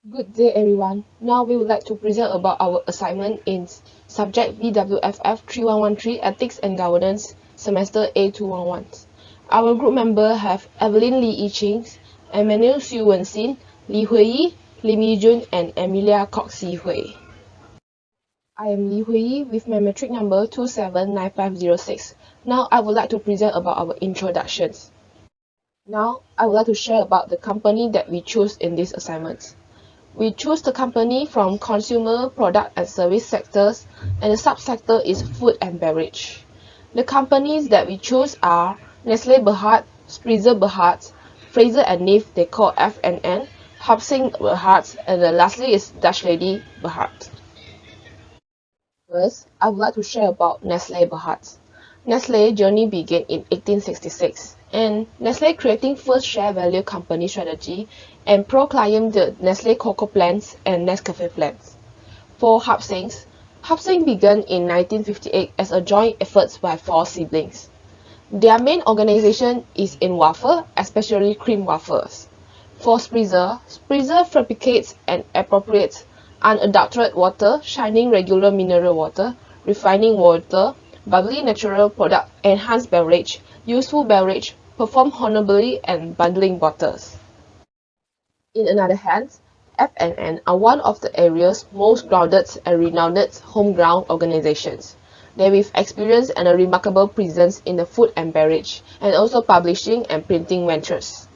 Good day everyone. Now we would like to present about our assignment in subject BWFF3113 Ethics and Governance Semester A211. Our group member have EVELYN Lee Ching, EMANUEL Wen, Li Hui, Lim Jun and AMELIA KWOK Hui. I am Li Hui with my metric number 279506. Now I would like to present about our introductions. Now I would like to share about the company that we choose in this assignment. We choose the company from consumer, product and service sectors, and the subsector is food and beverage. The companies that we choose are Nestle Berhad, Spritzer Berhad, Fraser and Neef they call F&N, Hapsing Berhad, and lastly is Dutch Lady Berhad. First, I would like to share about Nestle Berhad. Nestle journey began in 1866, and Nestle creating first share value company strategy and proclaimed the Nestle Cocoa plans and Nescafe plans. For Hapsing began in 1958 as a joint effort by 4 siblings. Their main organization is in wafer, especially cream wafers. For Spritzer fabricates and appropriates unadulterated water, shining regular mineral water, refining water, bubbly natural product, enhanced beverage, useful beverage, perform honorably and bundling bottles. In another hand, F&N are one of the area's most grounded and renowned homegrown organizations. They with experience and a remarkable presence in the food and beverage, and also publishing and printing ventures.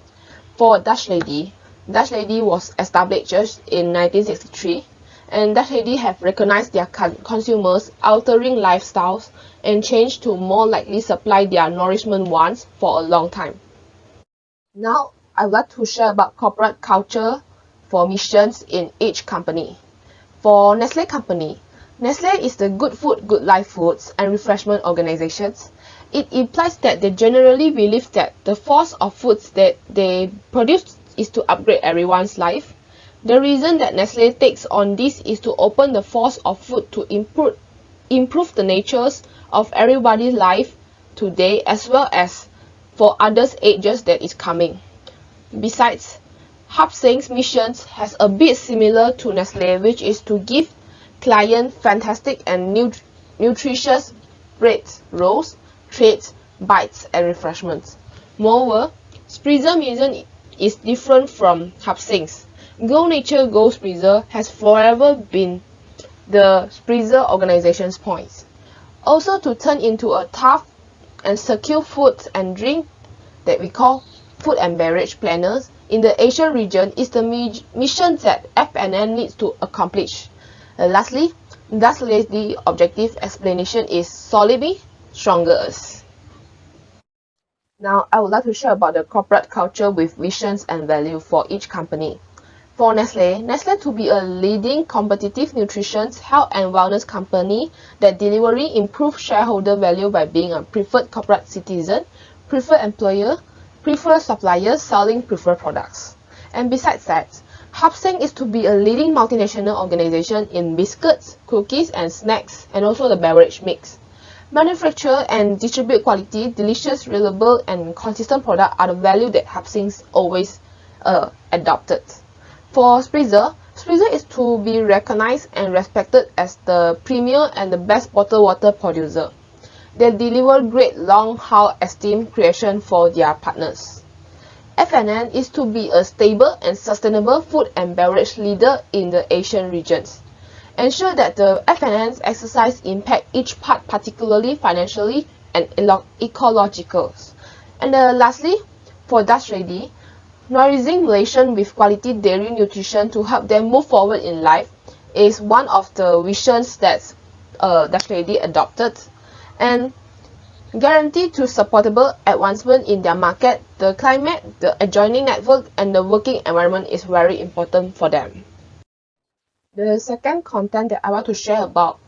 For Dutch Lady was established just in 1963, and Dutch Lady have recognized their consumers' altering lifestyles and changed to more likely supply their nourishment wants for a long time. Now, I would like to share about corporate culture for missions in each company. For Nestle company, Nestle is the good food, good life foods and refreshment organizations. It implies that they generally believe that the force of foods that they produce is to upgrade everyone's life. The reason that Nestle takes on this is to open the force of food to improve the natures of everybody's life today as well as for others' ages that is coming. Besides, Hapsing's missions has a bit similar to Nestle, which is to give clients fantastic and nutritious breads, rolls, treats, bites, and refreshments. Moreover, Spritzer mission is different from Hapsing's. Go Nature Go Spritzer has forever been the Spritzer organization's point. Also to turn into a tough and secure food and drink that we call food and beverage planners in the Asian region is the mission that F&N needs to accomplish. Lastly, Dutch Lady objective explanation is solidly stronger. Now, I would like to share about the corporate culture with visions and value for each company. For Nestle to be a leading competitive nutrition, health and wellness company that delivering improved shareholder value by being a preferred corporate citizen, preferred employer, preferred supplier selling preferred products. And besides that, Hapsing is to be a leading multinational organization in biscuits, cookies and snacks and also the beverage mix. Manufacture and distribute quality, delicious, reliable and consistent product are the value that Hapsing's always adopted. For Spritzer is to be recognized and respected as the premier and the best bottled water producer. They deliver great long-haul esteem creation for their partners. F&N is to be a stable and sustainable food and beverage leader in the Asian regions. Ensure that the F&N's exercise impact each part particularly financially and ecological. And lastly, for Dutch Lady, nourishing Malaysians with quality dairy nutrition to help them move forward in life is one of the visions that Dutch Lady adopted. And guarantee to supportable advancement in their market, the climate, the adjoining network, and the working environment is very important for them. The second content that I want to share about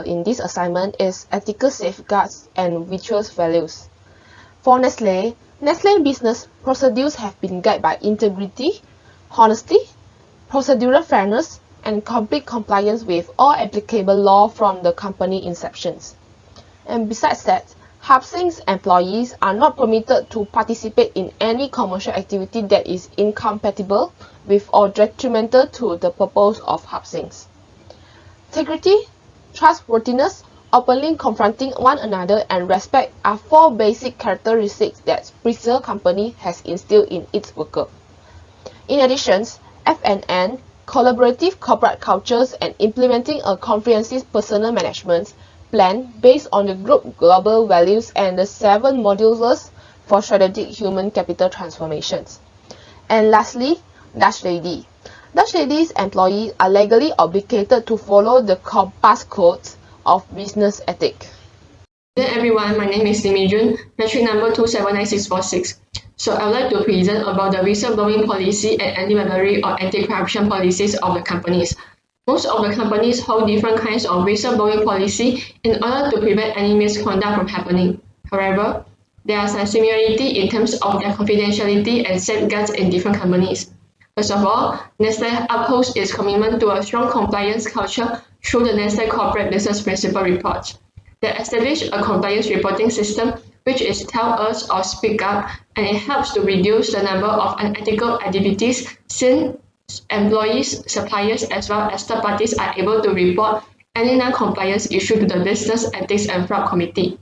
in this assignment is ethical safeguards and virtuous values. For Nestle business procedures have been guided by integrity, honesty, procedural fairness, and complete compliance with all applicable law from the company inceptions. And besides that, Hub-Sync's employees are not permitted to participate in any commercial activity that is incompatible with or detrimental to the purpose of Hub-Sync's. Integrity, trustworthiness, openly confronting one another, and respect are 4 basic characteristics that Spritzer Company has instilled in its workers. In addition, F&N, collaborative corporate cultures, and implementing a comprehensive personal management plan based on the group global values and the 7 modules for strategic human capital transformations. And lastly, Dutch Lady. Dutch Lady's employees are legally obligated to follow the Compass Codes of Business Ethics. Hello everyone, my name is Lim Jun, metric number 279646. So I would like to present about the whistleblowing policy and anti-bribery or anti-corruption policies of the companies. Most of the companies hold different kinds of whistleblowing policy in order to prevent any misconduct from happening. However, there are some similarity in terms of their confidentiality and safeguards in different companies. First of all, Nestlé upholds its commitment to a strong compliance culture through the Nestlé Corporate Business Principle Report. They establish a compliance reporting system which is tell us or speak up, and it helps to reduce the number of unethical activities since employees, suppliers, as well as third parties are able to report any non-compliance issue to the Business Ethics and Fraud Committee.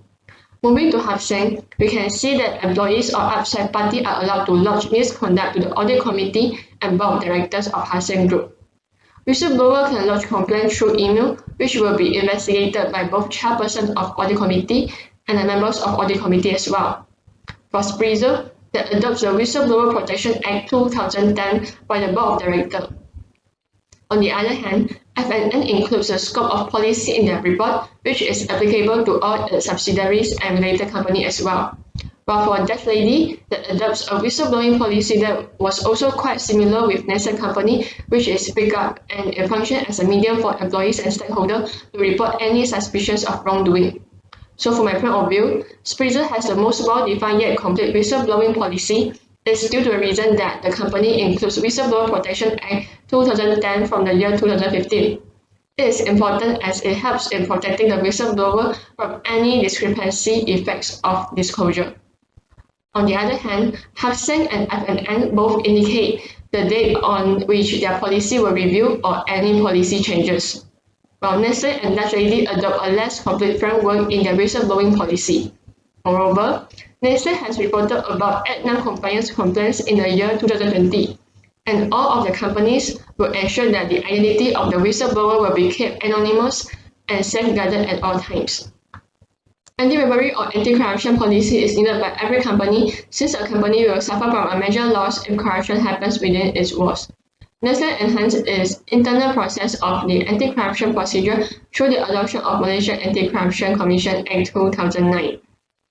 Moving to Hub-Sync's, we can see that employees or outside parties are allowed to lodge misconduct to the Audit Committee and Board of Directors of Hub-Sync's Group. Whistleblower can lodge complaints through email, which will be investigated by both chairperson of Audit Committee and the members of Audit Committee as well. For Spritzer, that adopts the Whistleblower Protection Act 2010 by the Board of Directors. On the other hand, F&N includes a scope of policy in their report, which is applicable to all its subsidiaries and related companies as well. While for Dutch Lady, that adopts a whistleblowing policy that was also quite similar with Nestlé Company, which is speak up and it functions as a medium for employees and stakeholders to report any suspicions of wrongdoing. So from my point of view, Spritzer has the most well-defined yet complete whistleblowing policy. It's due to the reason that the company includes Whistleblower Protection Act 2010 from the year 2015. It is important as it helps in protecting the whistleblower from any discrepancy effects of disclosure. On the other hand, Hub-Sync and F&N both indicate the date on which their policy will review or any policy changes, while Nestlé and Dutch Lady adopt a less complete framework in their whistleblowing policy. Moreover, Nestlé has reported about 8 non-compliance complaints in the year 2020, and all of the companies will ensure that the identity of the whistleblower will be kept anonymous and safeguarded at all times. Anti-bribery or anti-corruption policy is needed by every company since a company will suffer from a major loss if corruption happens within its walls. Nestlé enhanced its internal process of the anti-corruption procedure through the adoption of Malaysia Anti-Corruption Commission Act 2009.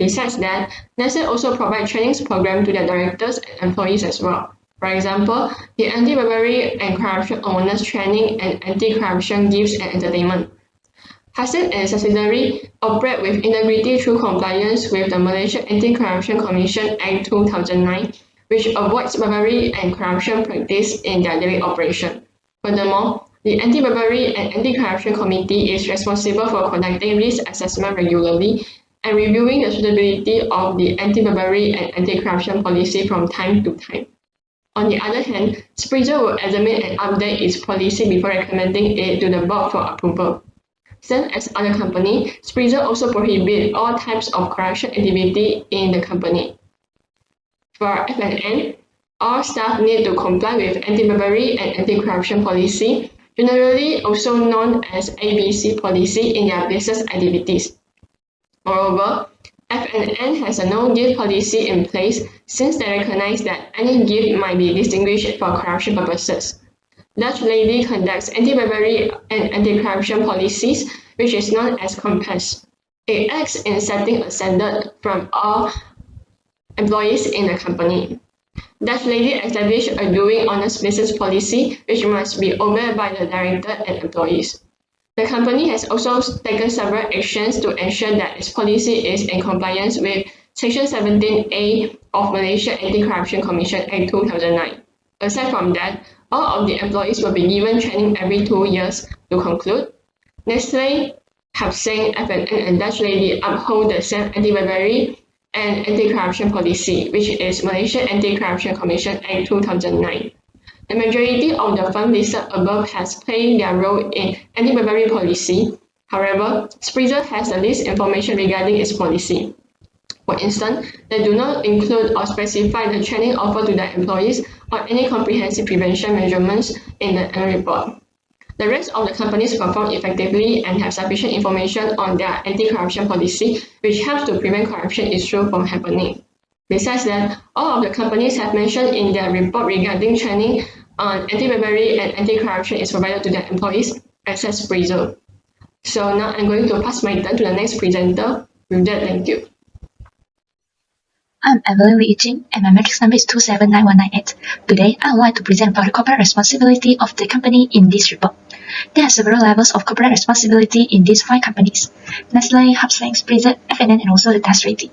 Besides that, Nestlé also provides training programs to their directors and employees as well. For example, the Anti-Bribery and Corruption Awareness Training and Anti-Corruption Gifts and Entertainment. Hub-Sync and subsidiary operate with integrity through compliance with the Malaysia Anti-Corruption Commission Act 2009, which avoids bribery and corruption practice in their daily operation. Furthermore, the Anti-Bribery and Anti-Corruption Committee is responsible for conducting risk assessment regularly and reviewing the suitability of the anti-bribery and anti-corruption policy from time to time. On the other hand, Spritzer will examine and update its policy before recommending it to the board for approval. Same as other companies, Spritzer also prohibits all types of corruption activity in the company. For F&N, all staff need to comply with anti-bribery and anti-corruption policy, generally also known as ABC policy in their business activities. Moreover, F&N has a no-gift policy in place since they recognize that any gift might be distinguished for corruption purposes. Dutch Lady conducts anti-bribery and anti-corruption policies, which is known as Compass. It acts in setting a standard from all employees in the company. Dutch Lady established a doing honest business policy, which must be obeyed by the director and employees. The company has also taken several actions to ensure that its policy is in compliance with Section 17A of Malaysia Anti-Corruption Commission Act 2009. Aside from that, all of the employees will be given training every 2 years. To conclude, Nestlé Hapseng, FNN, and Dutch Lady uphold the same anti-bribery and anti-corruption policy, which is Malaysian Anti-Corruption Commission Act 2009. The majority of the firms listed above has played their role in anti-bribery policy. However, Spreezer has the least information regarding its policy. For instance, they do not include or specify the training offered to their employees or any comprehensive prevention measurements in the annual report. The rest of the companies perform effectively and have sufficient information on their anti-corruption policy, which helps to prevent corruption issues from happening. Besides that, all of the companies have mentioned in their report regarding training on anti-bribery and anti-corruption is provided to their employees, except Spreezer. So now I'm going to pass my turn to the next presenter. With that, thank you. I'm EVELYN and my matrix number is 279198. Today, I would like to present about the corporate responsibility of the company in this report. There are several levels of corporate responsibility in these 5 companies: Nestle, Hapseng, Spreezer, FNN, and also the Dutch Lady.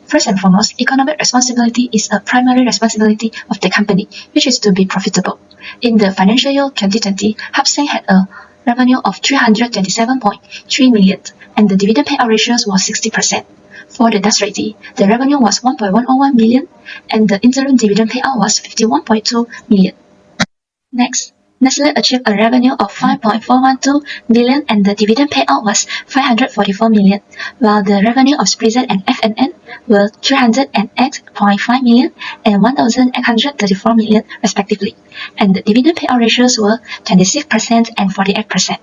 First and foremost, economic responsibility is a primary responsibility of the company, which is to be profitable. In the financial year 2020, Hapseng had a revenue of 327.3 million, and the dividend payout ratio was 60%. For the Dutch Lady, the revenue was 1.101 million, and the interim dividend payout was 51.2 million. Next, Nestle achieved a revenue of 5.412 billion and the dividend payout was 544 million, while the revenue of Spreezer and FNN were 308.5 million and 1,834 million respectively, and the dividend payout ratios were 26% and 48%.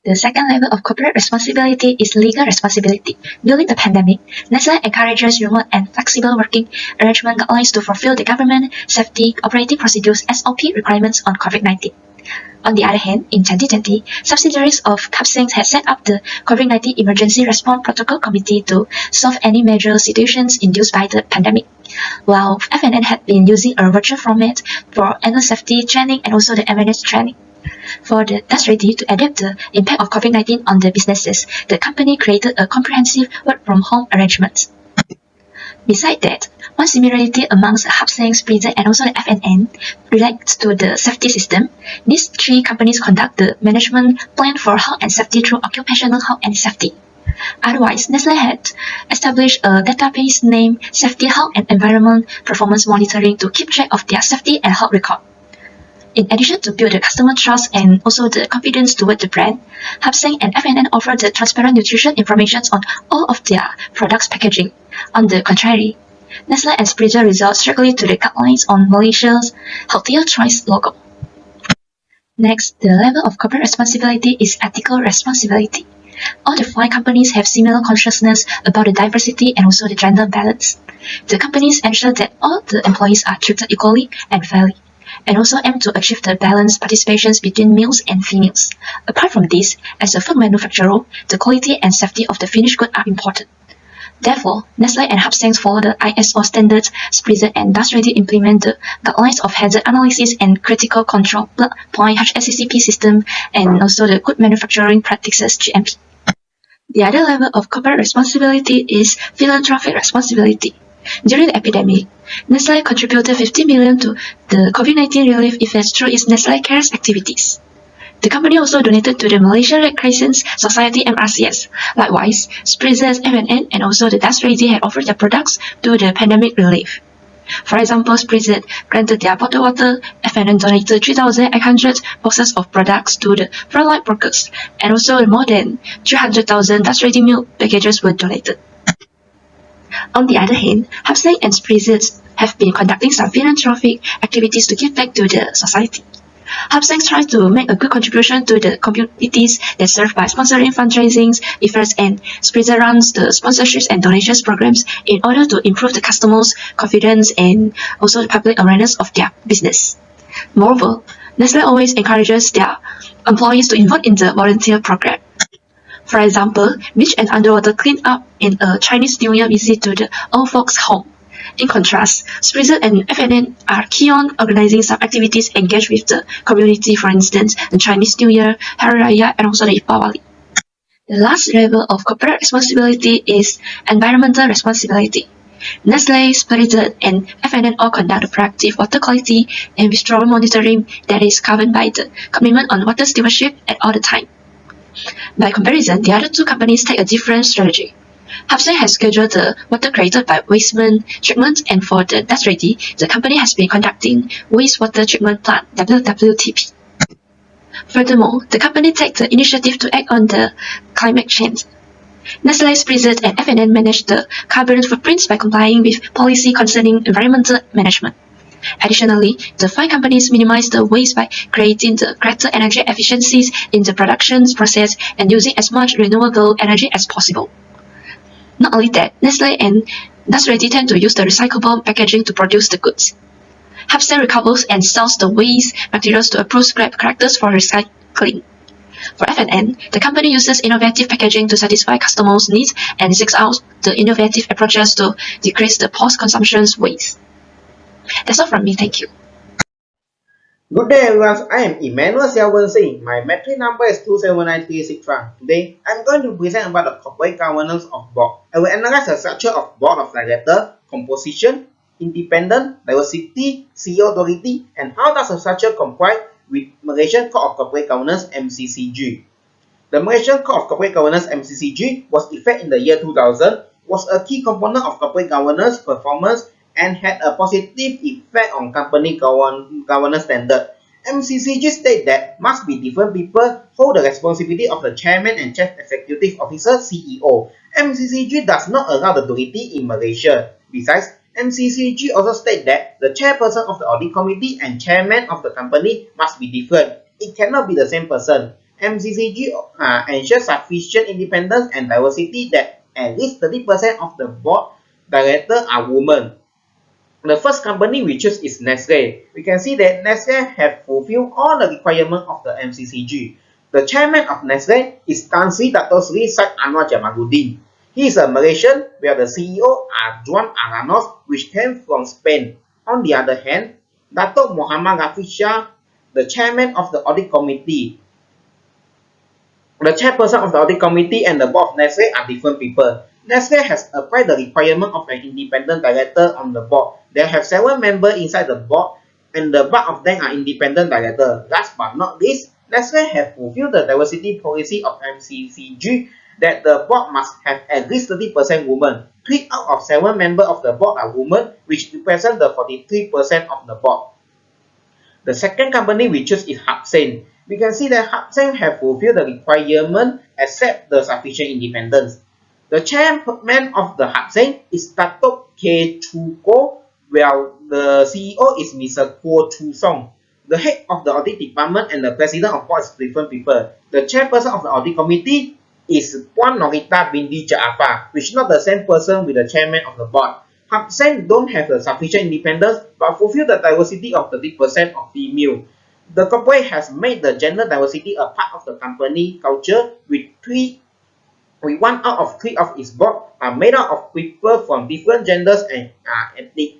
The second level of corporate responsibility is legal responsibility. During the pandemic, Nestle encourages remote and flexible working arrangement guidelines to fulfill the government safety operating procedures SOP requirements on COVID-19. On the other hand, in 2020, subsidiaries of Hapseng had set up the COVID-19 Emergency Response Protocol Committee to solve any major situations induced by the pandemic, while FNN had been using a virtual format for annual safety training and also the awareness training. For the Dutch Lady to adapt the impact of COVID-19 on the businesses, the company created a comprehensive work-from-home arrangement. Besides that, one similarity amongst Hapseng, Spreezer, and also the FNN relates to the safety system. These 3 companies conduct the management plan for health and safety through occupational health and safety. Otherwise, Nestle had established a database named Safety, Health, and Environment Performance Monitoring to keep track of their safety and health record. In addition to build the customer trust and also the confidence toward the brand, Hapseng and FNN offer the transparent nutrition information on all of their products packaging. On the contrary, Nestle and Spreezer resort strictly to the guidelines on Malaysia's Healthier Choice logo. Next, the level of corporate responsibility is ethical responsibility. All the 5 companies have similar consciousness about the diversity and also the gender balance. The companies ensure that all the employees are treated equally and fairly, and also aim to achieve the balanced participations between males and females. Apart from this, as a food manufacturer, the quality and safety of the finished good are important. Therefore, Nestle and Hapseng follow the ISO standards, Spreezer and Dutch Lady implement the guidelines of hazard analysis and critical control blood point HACCP system, and also the good manufacturing practices GMP. The other level of corporate responsibility is philanthropic responsibility. During the epidemic, Nestle contributed 50 million to the COVID-19 relief efforts through its Nestle Cares activities. The company also donated to the Malaysian Red Crescent Society MRCS. Likewise, Spreezer, FNN, and also the Dutch Lady had offered their products to the pandemic relief. For example, Spreezer granted their bottled water, FNN donated 3,800 boxes of products to the frontline workers, and also more than 300,000 Dutch Lady milk packages were donated. On the other hand, Hapseng and Spreezer have been conducting some philanthropic activities to give back to the society. Hapseng tries to make a good contribution to the communities that serve by sponsoring fundraising efforts, and Spreezer runs the sponsorships and donations programs in order to improve the customers' confidence and also the public awareness of their business. Moreover, Nestle always encourages their employees to involve in the volunteer program. For example, beach and underwater cleanup in a Chinese New Year visit to the old folks' home. In contrast, Spreezer and FNN are keen on organizing some activities engaged with the community, for instance, the Chinese New Year, Hari Raya, and also the Diwali. The last level of corporate responsibility is environmental responsibility. Nestle, Spreezer, and FNN all conduct the proactive water quality and withdrawal monitoring that is covered by the Commitment on Water Stewardship at all the time. By comparison, the other two companies take a different strategy. Hapseng has scheduled the water created by wasteman treatment, and for the AZHARI, the company has been conducting wastewater treatment plant (WWTP). Furthermore, the company takes the initiative to act on the climate change. Nestlé's Present and FNN manage the carbon footprints by complying with policy concerning environmental management. Additionally, the 5 companies minimize the waste by creating the greater energy efficiencies in the production process and using as much renewable energy as possible. Not only that, Nestlé and AZHARI tend to use the recyclable packaging to produce the goods. Hapseng recovers and sells the waste materials to approved scrap collectors for recycling. For FNN, the company uses innovative packaging to satisfy customers' needs and seeks out the innovative approaches to decrease the post-consumption waste. That's all from me, thank you. Good day everyone, I am EMANUEL CHING. My metric number is 27936. Today, I'm going to present about the corporate governance of board. I will analyze the structure of board of director, composition, independent, diversity, CEO authority, and how does the structure comply with Malaysian Code of Corporate Governance (MCCG). The Malaysian Code of Corporate Governance (MCCG) was effected in the year 2000, was a key component of corporate governance performance, and had a positive effect on company governance standard. MCCG states that must be different people hold the responsibility of the chairman and chief executive officer (CEO). MCCG does not allow the duality in Malaysia. Besides, MCCG also states that the chairperson of the audit committee and chairman of the company must be different. It cannot be the same person. MCCG ensures sufficient independence and diversity that at least 30% of the board directors are women. The first company we choose is Nestlé. We can see that Nestlé have fulfilled all the requirements of the MCCG. The chairman of Nestlé is Tan Sri Dato Sri Syed Anwar Jamaluddin. He is a Malaysian, where the CEO are Juan Aranos, which came from Spain. On the other hand, Dato Muhammad Rafiq Shah, the chairman of the audit committee. The chairperson of the audit committee and the board of Nestlé are different people. Nestlé has applied the requirement of an independent director on the board. They have 7 members inside the board, and the bulk of them are independent directors. Last but not least, Nestlé have fulfilled the diversity policy of MCCG that the board must have at least 30% women. 3 out of 7 members of the board are women, which represent the 43% of the board. The second company we choose is Hapseng. We can see that Hapseng have fulfilled the requirement except the sufficient independence. The chairman of the Hapseng is Dato K. Chu Ko, while the CEO is Mr. Kuo Chu Song. The head of the audit department and the president of board is different people. The chairperson of the audit committee is Puan Norita binti Jaafar, which is not the same person with the chairman of the board. Hapseng don't have the sufficient independence but fulfill the diversity of 30% of female. The corporate has made the gender diversity a part of the company culture with 1 out of 3 of its board are made up of people from different genders and ethnic.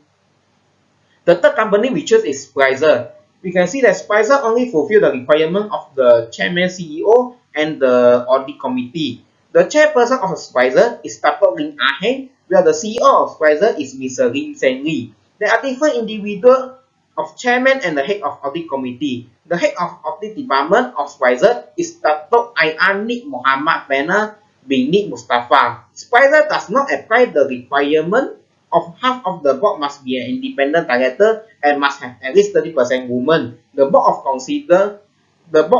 The third company we choose is Spicer. We can see that Spicer only fulfill the requirement of the chairman CEO and the audit committee. The chairperson of Spicer is Dato Lim Ah Heng, while the CEO of Spicer is Mr. Lim Seng Lee. There are different individuals of chairman and the head of audit committee. The head of audit department of Spicer is Dato Ainik Muhammad Bena bin Nik Mustafa. Spicer does not apply the requirement of half of the board must be an independent director and must have at least 30% women. The board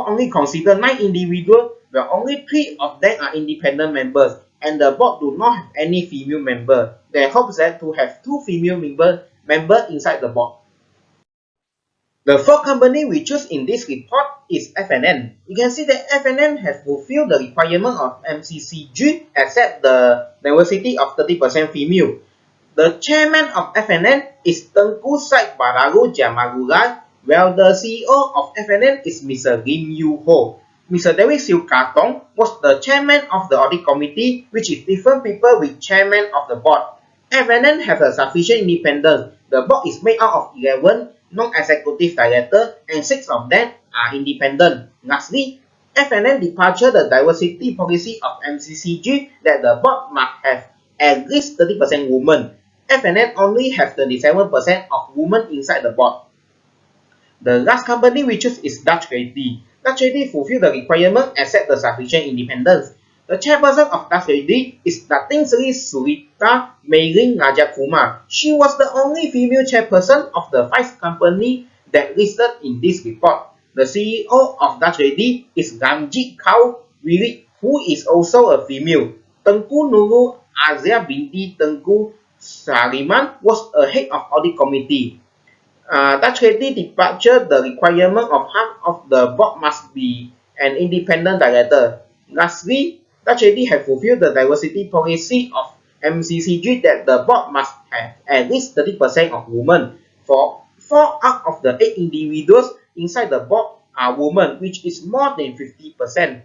only consider 9 individuals, where only 3 of them are independent members, and the board do not have any female member. They hope that to have 2 female member inside the board. The fourth company we choose in this report is FNN. You can see that FNN has fulfilled the requirement of MCCG except the diversity of 30% female. The chairman of FNN is Tengku Syed Badaru Jamalullah, while the CEO of FNN is Mr. Lim Yu Ho. Mr. David Siu Katong was the chairman of the audit committee, which is different people with chairman of the board. FNN have a sufficient independence. The board is made out of 11 non-executive directors and 6 of them are independent. Lastly, FNN departure the diversity policy of MCCG that the board must have at least 30% women. FNN only have 37% of women inside the board. The last company we choose is AZHARI. Dutch AD fulfill the requirement and set the sufficient independence. The chairperson of Dutch AD is Datin Sri Sulita Mailing Rajakumar. She was the only female chairperson of the 5 companies that listed in this report. The CEO of Dutch AD is Ramjit Kaur Wirit, who is also a female. Tengku Nurul Azia binti Tengku Sariman was a head of audit committee. Dutch AD departure, the requirement of half of the board must be an independent director. Lastly, Dutch AD have fulfilled the diversity policy of MCCG that the board must have at least 30% of women. For 4 out of the 8 individuals inside the board are women, which is more than 50%.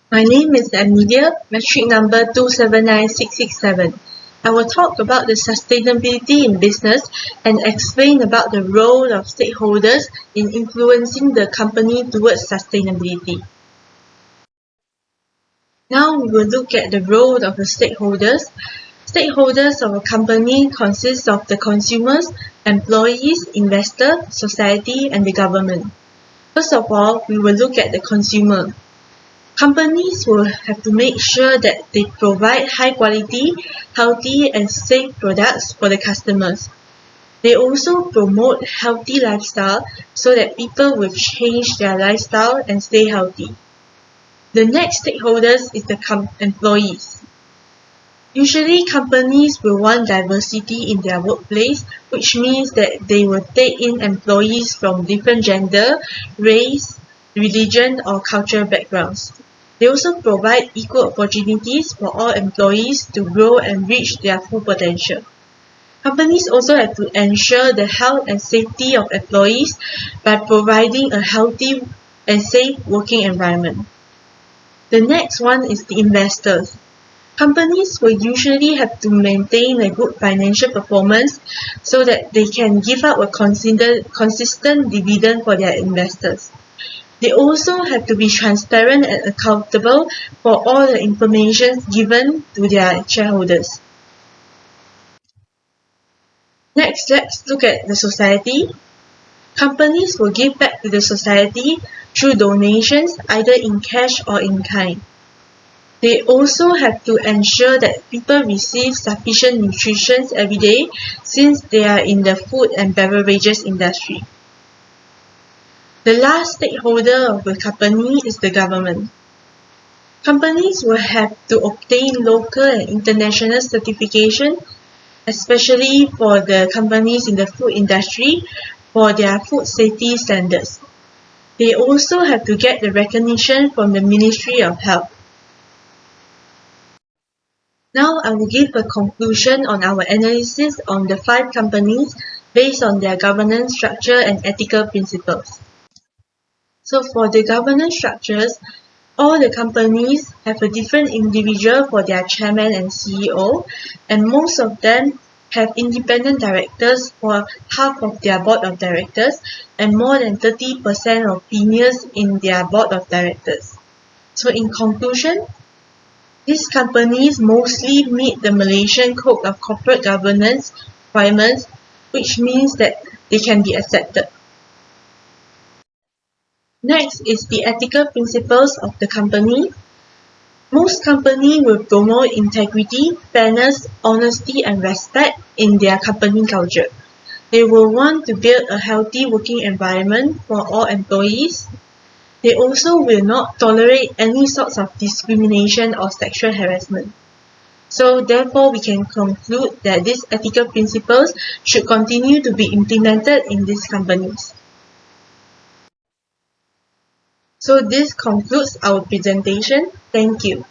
My name is AMELIA, metric number 279667. I will talk about the sustainability in business and explain about the role of stakeholders in influencing the company towards sustainability. Now we will look at the role of the stakeholders. Stakeholders of a company consist of the consumers, employees, investors, society, and the government. First of all, we will look at the consumer. Companies will have to make sure that they provide high quality, healthy, and safe products for the customers. They also promote healthy lifestyle so that people will change their lifestyle and stay healthy. The next stakeholders is the employees. Usually, companies will want diversity in their workplace, which means that they will take in employees from different gender, race, religion, or cultural backgrounds. They also provide equal opportunities for all employees to grow and reach their full potential. Companies also have to ensure the health and safety of employees by providing a healthy and safe working environment. The next one is the investors. Companies will usually have to maintain a good financial performance so that they can give out a consistent dividend for their investors. They also have to be transparent and accountable for all the information given to their shareholders. Next, let's look at the society. Companies will give back to the society through donations, either in cash or in kind. They also have to ensure that people receive sufficient nutrition every day since they are in the food and beverages industry. The last stakeholder of the company is the government. Companies will have to obtain local and international certification, especially for the companies in the food industry, for their food safety standards. They also have to get the recognition from the Ministry of Health. Now I will give a conclusion on our analysis on the 5 companies based on their governance structure and ethical principles. So for the governance structures, all the companies have a different individual for their chairman and CEO, and most of them have independent directors for half of their board of directors and more than 30% of females in their board of directors. So in conclusion, these companies mostly meet the Malaysian Code of Corporate Governance requirements, which means that they can be accepted. Next is the ethical principles of the company. Most companies will promote integrity, fairness, honesty, and respect in their company culture. They will want to build a healthy working environment for all employees. They also will not tolerate any sorts of discrimination or sexual harassment. So therefore, we can conclude that these ethical principles should continue to be implemented in these companies. So this concludes our presentation. Thank you.